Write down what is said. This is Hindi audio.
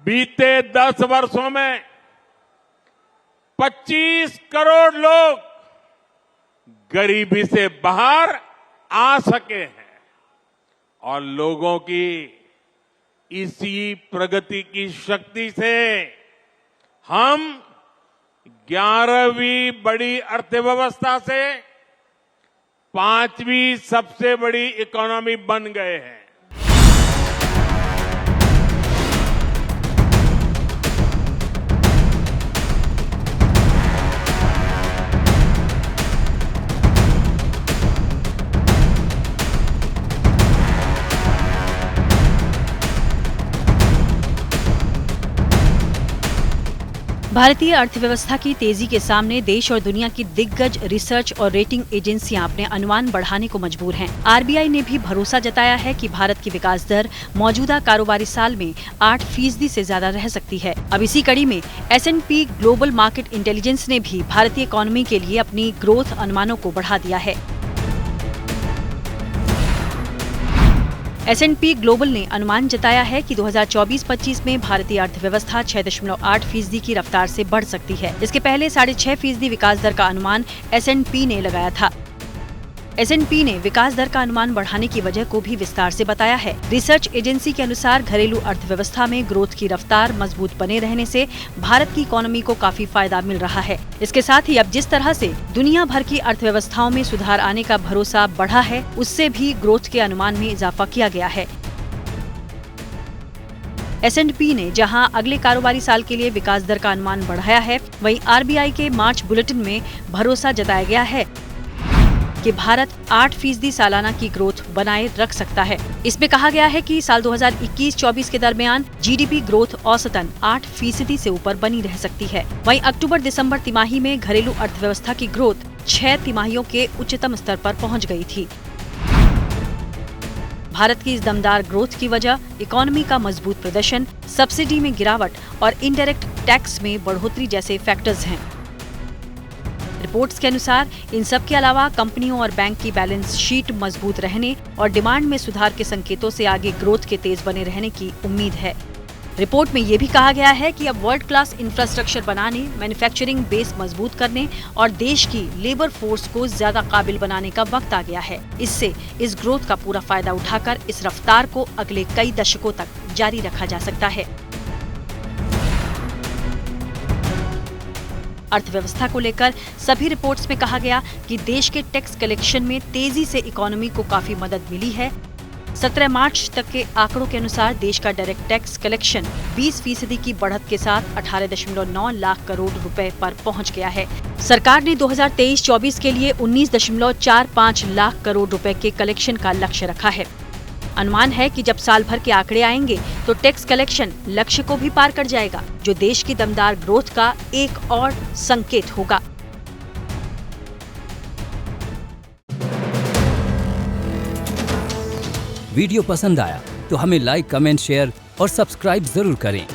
बीते 10 वर्षों में 25 करोड़ लोग गरीबी से बाहर आ सके हैं और लोगों की इसी प्रगति की शक्ति से हम 11वीं बड़ी अर्थव्यवस्था से 5वीं सबसे बड़ी इकोनॉमी बन गए हैं। भारतीय अर्थव्यवस्था की तेजी के सामने देश और दुनिया की दिग्गज रिसर्च और रेटिंग एजेंसियां अपने अनुमान बढ़ाने को मजबूर हैं। आरबीआई ने भी भरोसा जताया है कि भारत की विकास दर मौजूदा कारोबारी साल में 8% से ज्यादा रह सकती है। अब इसी कड़ी में S&P ग्लोबल मार्केट इंटेलिजेंस ने भी भारतीय इकोनॉमी के लिए अपनी ग्रोथ अनुमानों को बढ़ा दिया है। S&P ग्लोबल ने अनुमान जताया है कि 2024-25 में भारतीय अर्थव्यवस्था 6.8% की रफ्तार से बढ़ सकती है। इसके पहले 6.5% विकास दर का अनुमान S&P ने लगाया था। S&P ने विकास दर का अनुमान बढ़ाने की वजह को भी विस्तार से बताया है। रिसर्च एजेंसी के अनुसार घरेलू अर्थव्यवस्था में ग्रोथ की रफ्तार मजबूत बने रहने से भारत की इकोनॉमी को काफी फायदा मिल रहा है। इसके साथ ही अब जिस तरह से दुनिया भर की अर्थव्यवस्थाओं में सुधार आने का भरोसा बढ़ा है, उससे भी ग्रोथ के अनुमान में इजाफा किया गया है। S&P ने जहां अगले कारोबारी साल के लिए विकास दर का अनुमान बढ़ाया है, वहीं आरबीआई के मार्च बुलेटिन में भरोसा जताया गया है कि भारत 8% सालाना की ग्रोथ बनाए रख सकता है। इसमें कहा गया है कि साल 2021-24 के दरमियान जीडीपी ग्रोथ औसतन 8% से ऊपर बनी रह सकती है। वहीं अक्टूबर-दिसंबर तिमाही में घरेलू अर्थव्यवस्था की ग्रोथ 6 तिमाहियों के उच्चतम स्तर पर पहुंच गई थी। भारत की इस दमदार ग्रोथ की वजह इकोनॉमी का मजबूत प्रदर्शन, सब्सिडी में गिरावट और इनडायरेक्ट टैक्स में बढ़ोतरी जैसे फैक्टर्स हैं। रिपोर्ट्स के अनुसार इन सब के अलावा कंपनियों और बैंक की बैलेंस शीट मजबूत रहने और डिमांड में सुधार के संकेतों से आगे ग्रोथ के तेज बने रहने की उम्मीद है। रिपोर्ट में ये भी कहा गया है कि अब वर्ल्ड क्लास इंफ्रास्ट्रक्चर बनाने, मैन्युफैक्चरिंग बेस मजबूत करने और देश की लेबर फोर्स को ज्यादा काबिल बनाने का वक्त आ गया है। इससे इस ग्रोथ का पूरा फायदा उठाकर इस रफ्तार को अगले कई दशकों तक जारी रखा जा सकता है। अर्थव्यवस्था को लेकर सभी रिपोर्ट्स में कहा गया कि देश के टैक्स कलेक्शन में तेजी से इकोनॉमी को काफी मदद मिली है। 17 मार्च तक के आंकड़ों के अनुसार देश का डायरेक्ट टैक्स कलेक्शन 20% की बढ़त के साथ 18.9 लाख करोड़ रुपए पर पहुंच गया है। सरकार ने 2023-24 के लिए 19.45 लाख करोड़ रुपए के कलेक्शन का लक्ष्य रखा है। अनुमान है कि जब साल भर के आंकड़े आएंगे तो टैक्स कलेक्शन लक्ष्य को भी पार कर जाएगा, जो देश की दमदार ग्रोथ का एक और संकेत होगा। वीडियो पसंद आया तो हमें लाइक, कमेंट, शेयर और सब्सक्राइब जरूर करें।